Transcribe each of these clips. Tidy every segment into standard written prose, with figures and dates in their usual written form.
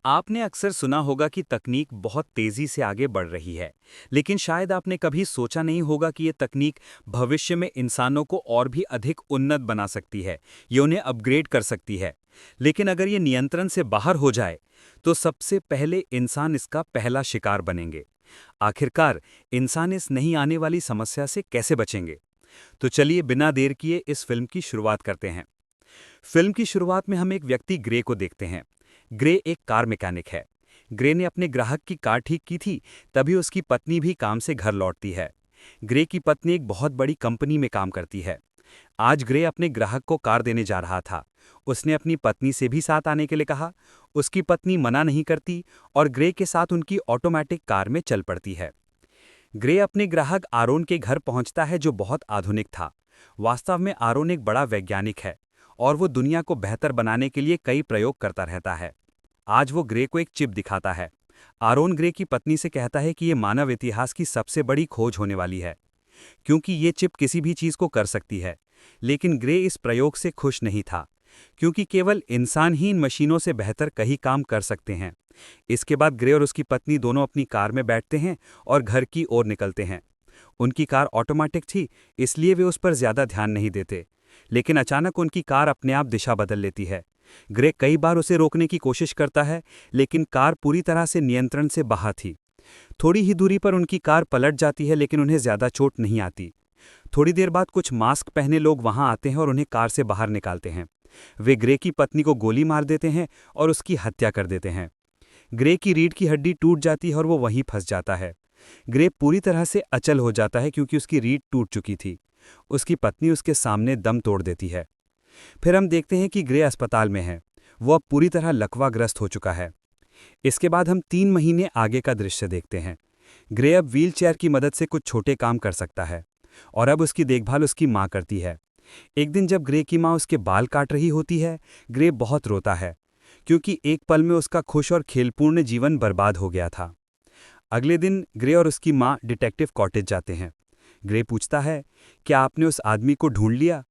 आपने अक्सर सुना होगा कि तकनीक बहुत तेजी से आगे बढ़ रही है, लेकिन शायद आपने कभी सोचा नहीं होगा कि ये तकनीक भविष्य में इंसानों को और भी अधिक उन्नत बना सकती है, ये उन्हें अपग्रेड कर सकती है। लेकिन अगर ये नियंत्रण से बाहर हो जाए, तो सबसे पहले इंसान इसका पहला शिकार बनेंगे। आखिरकार, इंसान इस नहीं आने वाली समस्या से कैसे बचेंगे? तो चलिए बिना देर किए इस फिल्म की शुरुआत करते हैं। फिल्म की शुरुआत में हम एक व्यक्ति ग्रे को देखते हैं। ग्रे एक कार मैकेनिक है। ग्रे ने अपने ग्राहक की कार ठीक की थी, तभी उसकी पत्नी भी काम से घर लौटती है। ग्रे की पत्नी एक बहुत बड़ी कंपनी में काम करती है। आज ग्रे अपने ग्राहक को कार देने जा रहा था। उसने अपनी पत्नी से भी साथ आने के लिए कहा। उसकी पत्नी मना नहीं करती और ग्रे के साथ उनकी ऑटोमेटिक कार में चल पड़ती है। ग्रे अपने ग्राहक आरोन के घर पहुंचता है, जो बहुत आधुनिक था। वास्तव में आरोन एक बड़ा वैज्ञानिक है और वो दुनिया को बेहतर बनाने के लिए कई प्रयोग करता रहता है। आज वो ग्रे को एक चिप दिखाता है। आरोन ग्रे की पत्नी से कहता है कि ये मानव इतिहास की सबसे बड़ी खोज होने वाली है, क्योंकि ये चिप किसी भी चीज को कर सकती है। लेकिन ग्रे इस प्रयोग से खुश नहीं था, क्योंकि केवल इंसान ही इन मशीनों से बेहतर कई काम कर सकते हैं। इसके बाद ग्रे और उसकी पत्नी दोनों अपनी कार में बैठते हैं और घर की ओर निकलते हैं। उनकी कार ऑटोमेटिक थी, इसलिए वे उस पर ज्यादा ध्यान नहीं देते। लेकिन अचानक उनकी कार अपने आप दिशा बदल लेती है। ग्रे कई बार उसे रोकने की कोशिश करता है, लेकिन कार पूरी तरह से नियंत्रण से बाहर थी। थोड़ी ही दूरी पर उनकी कार पलट जाती है, लेकिन उन्हें ज्यादा चोट नहीं आती। थोड़ी देर बाद कुछ मास्क पहने लोग वहां आते हैं और उन्हें कार से बाहर निकालते हैं। वे ग्रे की पत्नी को गोली मार देते हैं और उसकी हत्या कर देते हैं। ग्रे की रीढ़ की हड्डी टूट जाती है और वो वहीं फंस जाता है। ग्रे पूरी तरह से अचल हो जाता है, क्योंकि उसकी रीढ़ टूट चुकी थी। उसकी पत्नी उसके सामने दम तोड़ देती है। फिर हम देखते हैं कि ग्रे अस्पताल में है। वो अब पूरी तरह लकवाग्रस्त हो चुका है। इसके बाद हम 3 महीने आगे का दृश्य देखते हैं। ग्रे अब व्हीलचेयर की मदद से कुछ छोटे काम कर सकता है और अब उसकी देखभाल उसकी माँ करती है। एक दिन जब ग्रे की माँ उसके बाल काट रही होती है, ग्रे बहुत रोता है, क्योंकि एक पल में उसका खुश और खेलपूर्ण जीवन बर्बाद हो गया था। अगले दिन ग्रे और उसकी माँ डिटेक्टिव कॉटेज जाते हैं। ग्रे पूछता है, क्या आपने उस आदमी को ढूंढ लिया?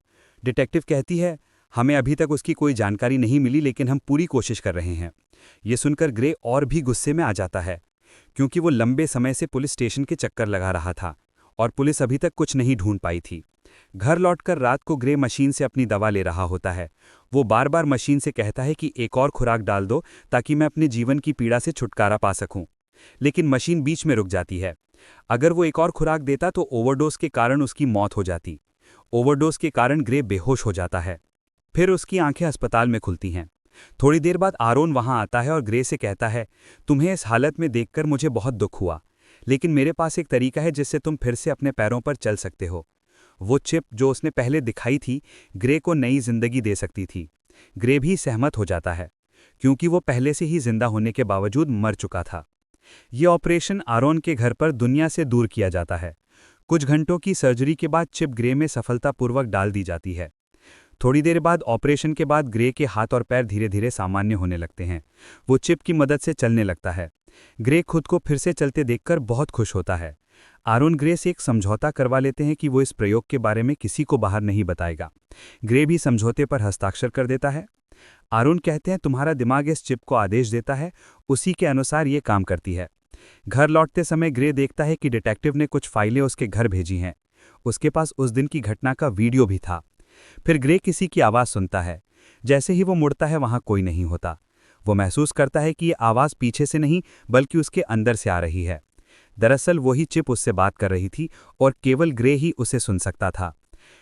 डिटेक्टिव कहती है, हमें अभी तक उसकी कोई जानकारी नहीं मिली, लेकिन हम पूरी कोशिश कर रहे हैं। ये सुनकर ग्रे और भी गुस्से में आ जाता है, क्योंकि वो लंबे समय से पुलिस स्टेशन के चक्कर लगा रहा था और पुलिस अभी तक कुछ नहीं ढूंढ पाई थी। घर लौटकर रात को ग्रे मशीन से अपनी दवा ले रहा होता है। वो बार बार मशीन से कहता है कि एक और खुराक डाल दो, ताकि मैं अपने जीवन की पीड़ा से छुटकारा पा सकूं। लेकिन मशीन बीच में रुक जाती है। अगर वो एक और खुराक देता तो ओवरडोज के कारण उसकी मौत हो जाती। ओवरडोज के कारण ग्रे बेहोश हो जाता है। फिर उसकी आंखें अस्पताल में खुलती हैं। थोड़ी देर बाद आरोन वहां आता है और ग्रे से कहता है, तुम्हें इस हालत में देखकर मुझे बहुत दुख हुआ, लेकिन मेरे पास एक तरीका है जिससे तुम फिर से अपने पैरों पर चल सकते हो। वो चिप जो उसने पहले दिखाई थी, ग्रे को नई जिंदगी दे सकती थी। ग्रे भी सहमत हो जाता है, क्योंकि वो पहले से ही जिंदा होने के बावजूद मर चुका था। ये ऑपरेशन आरोन के घर पर दुनिया से दूर किया जाता है। कुछ घंटों की सर्जरी के बाद चिप ग्रे में सफलतापूर्वक डाल दी जाती है। थोड़ी देर बाद ऑपरेशन के बाद ग्रे के हाथ और पैर धीरे धीरे सामान्य होने लगते हैं। वो चिप की मदद से चलने लगता है। ग्रे खुद को फिर से चलते देखकर बहुत खुश होता है। आरोन ग्रे से एक समझौता करवा लेते हैं कि वो इस प्रयोग के बारे में किसी को बाहर नहीं बताएगा। ग्रे भी समझौते पर हस्ताक्षर कर देता है। आरोन कहते हैं, तुम्हारा दिमाग इस चिप को आदेश देता है, उसी के अनुसार ये काम करती है। घर लौटते समय ग्रे देखता है कि डिटेक्टिव ने कुछ फाइलें उसके घर भेजी हैं। उसके पास उस दिन की घटना का वीडियो भी था। फिर ग्रे किसी की आवाज़ सुनता है। जैसे ही वो मुड़ता है, वहां कोई नहीं होता। वो महसूस करता है कि ये आवाज़ पीछे से नहीं, बल्कि उसके अंदर से आ रही है। दरअसल वही चिप उससे बात कर रही थी और केवल ग्रे ही उसे सुन सकता था।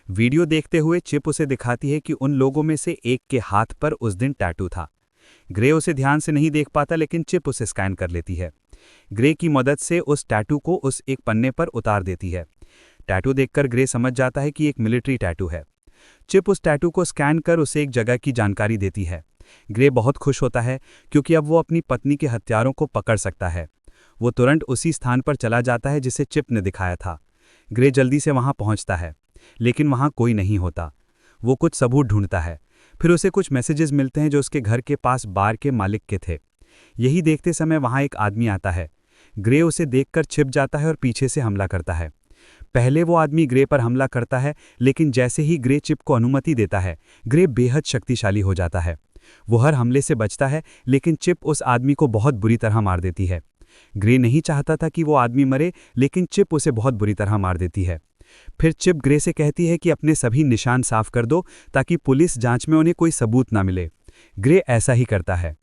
वीडियो देखते हुए चिप उसे दिखाती है कि उन लोगों में से एक के हाथ पर उस दिन टैटू था। ग्रे उसे ध्यान से नहीं देख पाता, लेकिन चिप उसे स्कैन कर लेती है। ग्रे की मदद से उस टैटू को उस एक पन्ने पर उतार देती है। टैटू देखकर ग्रे समझ जाता है कि एक मिलिट्री टैटू है। चिप उस टैटू को स्कैन कर उसे एक जगह की जानकारी देती है। ग्रे बहुत खुश होता है, क्योंकि अब वो अपनी पत्नी के हत्यारों को पकड़ सकता है। वो तुरंत उसी स्थान पर चला जाता है जिसे चिप ने दिखाया था। ग्रे जल्दी से वहां पहुंचता है, लेकिन वहां कोई नहीं होता। वो कुछ सबूत ढूंढता है। फिर उसे कुछ मैसेजेस मिलते हैं जो उसके घर के पास बार के मालिक के थे। यही देखते समय वहां एक आदमी आता है। ग्रे उसे देखकर छिप जाता है और पीछे से हमला करता है। पहले वो आदमी ग्रे पर हमला करता है, लेकिन जैसे ही ग्रे चिप को अनुमति देता है, ग्रे बेहद शक्तिशाली हो जाता है। वो हर हमले से बचता है, लेकिन चिप उस आदमी को बहुत बुरी तरह मार देती है। ग्रे नहीं चाहता था कि वो आदमी मरे, लेकिन चिप उसे बहुत बुरी तरह मार देती है। फिर चिप ग्रे से कहती है कि अपने सभी निशान साफ कर दो ताकि पुलिस जांच में उन्हें कोई सबूत ना मिले। ग्रे ऐसा ही करता है।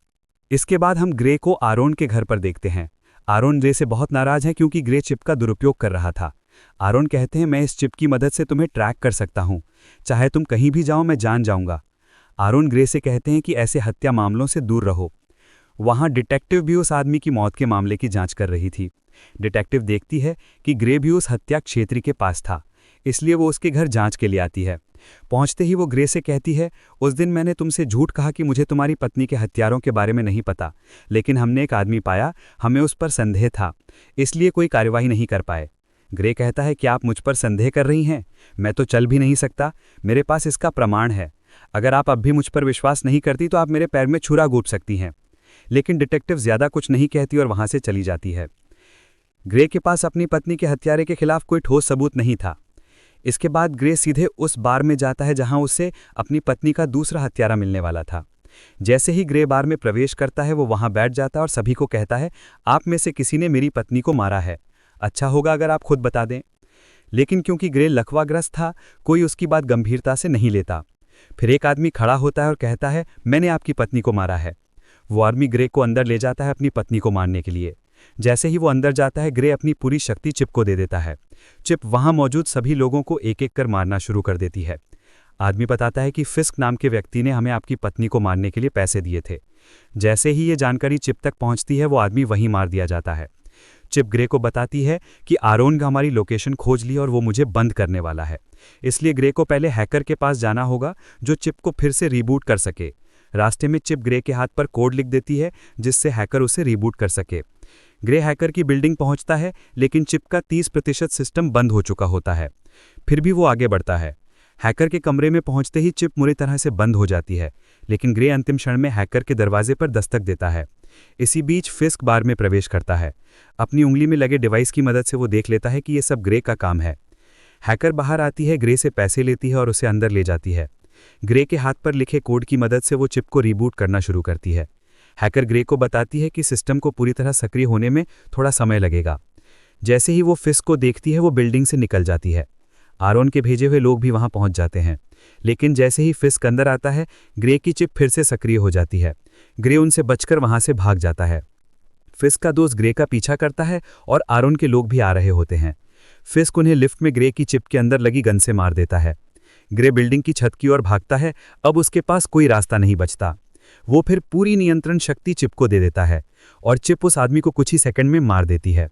इसके बाद हम ग्रे को आरोन के घर पर देखते हैं। आरोन ग्रे से बहुत नाराज है क्योंकि ग्रे चिप का दुरुपयोग कर रहा था। आरोन कहते हैं, मैं इस चिप की मदद से तुम्हें ट्रैक कर सकता हूं, चाहे तुम कहीं भी जाओ मैं जान जाऊंगा। आरोन ग्रे से कहते हैं कि ऐसे हत्या मामलों से दूर रहो। वहां डिटेक्टिव भी उस आदमी की मौत के मामले की जांच कर रही थी। डिटेक्टिव देखती है कि ग्रे भी उस हत्या क्षेत्र के पास था, इसलिए वो उसके घर जांच के लिए आती है। पहुंचते ही वो ग्रे से कहती है, उस दिन मैंने तुमसे झूठ कहा कि मुझे तुम्हारी पत्नी के हत्यारों के बारे में नहीं पता, लेकिन हमने एक आदमी पाया, हमें उस पर संदेह था, इसलिए कोई कार्यवाही नहीं कर पाए। ग्रे कहता है, क्या आप मुझ पर संदेह कर रही हैं? मैं तो चल भी नहीं सकता, मेरे पास इसका प्रमाण है। अगर आप अब भी मुझ पर विश्वास नहीं करती तो आप मेरे पैर में छुरा घोंप सकती हैं। लेकिन डिटेक्टिव ज्यादा कुछ नहीं कहती और वहां से चली जाती है। ग्रे के पास अपनी पत्नी के हत्यारे के खिलाफ कोई ठोस सबूत नहीं था। इसके बाद ग्रे सीधे उस बार में जाता है जहां उसे अपनी पत्नी का दूसरा हत्यारा मिलने वाला था। जैसे ही ग्रे बार में प्रवेश करता है वो वहां बैठ जाता है और सभी को कहता है, आप में से किसी ने मेरी पत्नी को मारा है, अच्छा होगा अगर आप खुद बता दें। लेकिन क्योंकि ग्रे लकवाग्रस्त था, कोई उसकी बात गंभीरता से नहीं लेता। फिर एक आदमी खड़ा होता है और कहता है, मैंने आपकी पत्नी को मारा है। वो आदमी ग्रे को अंदर ले जाता है अपनी पत्नी को मारने के लिए। जैसे ही वो अंदर जाता है, ग्रे अपनी पूरी शक्ति चिप को दे देता है। चिप वहां मौजूद सभी लोगों को एक एक कर मारना शुरू कर देती है। आदमी बताता है कि फिस्क नाम के व्यक्ति ने हमें आपकी पत्नी को मारने के लिए पैसे दिए थे। जैसे ही ये जानकारी चिप तक पहुंचती है, वो आदमी वहीं मार दिया जाता है। चिप ग्रे को बताती है कि आरोन का हमारी लोकेशन खोज ली और वो मुझे बंद करने वाला है, इसलिए ग्रे को पहले हैकर के पास जाना होगा जो चिप को फिर से रीबूट कर सके। रास्ते में चिप ग्रे के हाथ पर कोड लिख देती है जिससे हैकर उसे रीबूट कर सके। ग्रे हैकर की बिल्डिंग पहुंचता है, लेकिन चिप का 30% सिस्टम बंद हो चुका होता है। फिर भी वो आगे बढ़ता है। हैकर के कमरे में पहुंचते ही चिप बुरी तरह से बंद हो जाती है, लेकिन ग्रे अंतिम क्षण में हैकर के दरवाजे पर दस्तक देता है। इसी बीच फिस्क बार में प्रवेश करता है। अपनी उंगली में लगे डिवाइस की मदद से वो देख लेता है कि ये सब ग्रे का काम है। हैकर बाहर आती है, ग्रे से पैसे लेती है और उसे अंदर ले जाती है। ग्रे के हाथ पर लिखे कोड की मदद से वो चिप को रीबूट करना शुरू करती है। हैकर ग्रे को बताती है कि सिस्टम को पूरी तरह सक्रिय होने में थोड़ा समय लगेगा। जैसे ही वो फिस्क को देखती है, वो बिल्डिंग से निकल जाती है। आरोन के भेजे हुए लोग भी वहां पहुंच जाते हैं, लेकिन जैसे ही फिस्क अंदर आता है, ग्रे की चिप फिर से सक्रिय हो जाती है। ग्रे उनसे बचकर वहां से भाग जाता है। फिस्क का दोस्त ग्रे का पीछा करता है और आरोन के लोग भी आ रहे होते हैं। फिस्क उन्हें लिफ्ट में ग्रे की चिप के अंदर लगी गन से मार देता है। ग्रे बिल्डिंग की छत की ओर भागता है। अब उसके पास कोई रास्ता नहीं बचता। वो फिर पूरी नियंत्रण शक्ति चिप को दे देता है और चिप उस आदमी को कुछ ही सेकंड में मार देती है।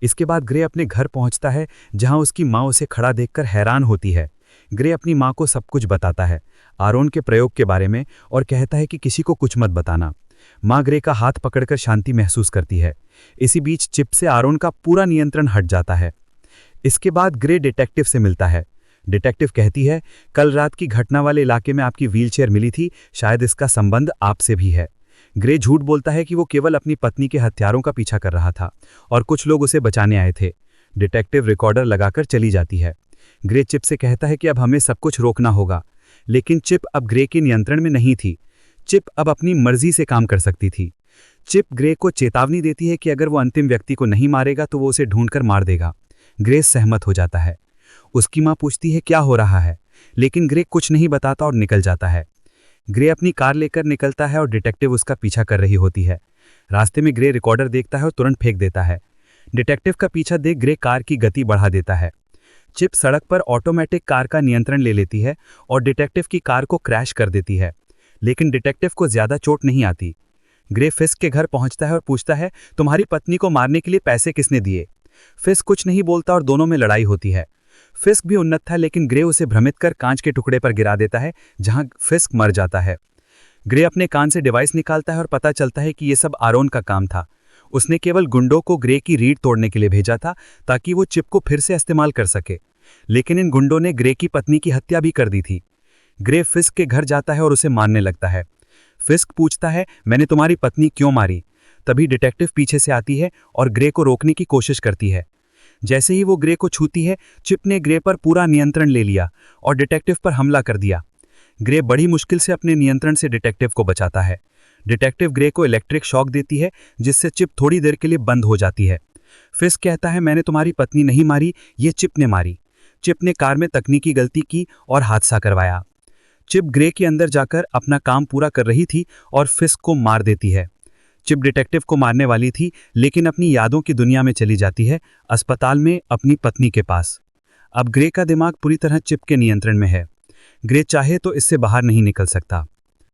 इसके बाद ग्रे अपने घर पहुंचता है, जहां उसकी माँ उसे खड़ा देखकर हैरान होती है। ग्रे अपनी माँ को सब कुछ बताता है, आरोन के प्रयोग के बारे में, और कहता है कि किसी को कुछ मत बताना। माँ ग्रे का हाथ पकड़कर शांति महसूस करती है। इसी बीच चिप से आरोन का पूरा नियंत्रण हट जाता है। इसके बाद ग्रे डिटेक्टिव से मिलता है। डिटेक्टिव कहती है, कल रात की घटना वाले इलाके में आपकी व्हीलचेयर मिली थी, शायद इसका संबंध आपसे भी है। ग्रे झूठ बोलता है कि वो केवल अपनी पत्नी के हत्यारों का पीछा कर रहा था और कुछ लोग उसे बचाने आए थे। डिटेक्टिव रिकॉर्डर लगाकर चली जाती है। ग्रे चिप से कहता है कि अब हमें सब कुछ रोकना होगा, लेकिन चिप अब ग्रे के नियंत्रण में नहीं थी। चिप अब अपनी मर्जी से काम कर सकती थी। चिप ग्रे को चेतावनी देती है कि अगर वो अंतिम व्यक्ति को नहीं मारेगा तो वो उसे ढूंढकर मार देगा। ग्रे सहमत हो जाता है। उसकी माँ पूछती है क्या हो रहा है, लेकिन ग्रे कुछ नहीं बताता और निकल जाता है। ग्रे अपनी कार लेकर निकलता है और डिटेक्टिव उसका पीछा कर रही होती है। रास्ते में ग्रे रिकॉर्डर देखता है और तुरंत फेंक देता है। डिटेक्टिव का पीछा देख ग्रे कार की गति बढ़ा देता है। चिप सड़क पर ऑटोमेटिक कार का नियंत्रण ले लेती है और डिटेक्टिव की कार को क्रैश कर देती है, लेकिन डिटेक्टिव को ज्यादा चोट नहीं आती। ग्रे फिस्क के घर पहुंचता है और पूछता है, तुम्हारी पत्नी को मारने के लिए पैसे किसने दिए? फिस्क कुछ नहीं बोलता और दोनों में लड़ाई होती है। फिस्क भी उन्नत था, लेकिन ग्रे उसे भ्रमित कर कांच के टुकड़े पर गिरा देता है, जहां फिस्क मर जाता है। ग्रे अपने कान से डिवाइस निकालता है और पता चलता है कि यह सब आरोन का काम था। उसने केवल गुंडों को ग्रे की रीढ़ तोड़ने के लिए भेजा था ताकि वो चिप को फिर से इस्तेमाल कर सके, लेकिन इन गुंडों ने ग्रे की पत्नी की हत्या भी कर दी थी। ग्रे फिस्क के घर जाता है और उसे मारने लगता है। फिस्क पूछता है, मैंने तुम्हारी पत्नी क्यों मारी? तभी डिटेक्टिव पीछे से आती है और ग्रे को रोकने की कोशिश करती है। जैसे ही वो ग्रे को छूती है, चिप ने ग्रे पर पूरा नियंत्रण ले लिया और डिटेक्टिव पर हमला कर दिया। ग्रे बड़ी मुश्किल से अपने नियंत्रण से डिटेक्टिव को बचाता है। डिटेक्टिव ग्रे को इलेक्ट्रिक शॉक देती है, जिससे चिप थोड़ी देर के लिए बंद हो जाती है। फिस्क कहता है, मैंने तुम्हारी पत्नी नहीं मारी, ये चिप ने मारी। चिप ने कार में तकनीकी गलती की और हादसा करवाया। चिप ग्रे के अंदर जाकर अपना काम पूरा कर रही थी और फिस्क को मार देती है। चिप डिटेक्टिव को मारने वाली थी, लेकिन अपनी यादों की दुनिया में चली जाती है, अस्पताल में अपनी पत्नी के पास। अब ग्रे का दिमाग पूरी तरह चिप के नियंत्रण में है। ग्रे चाहे तो इससे बाहर नहीं निकल सकता।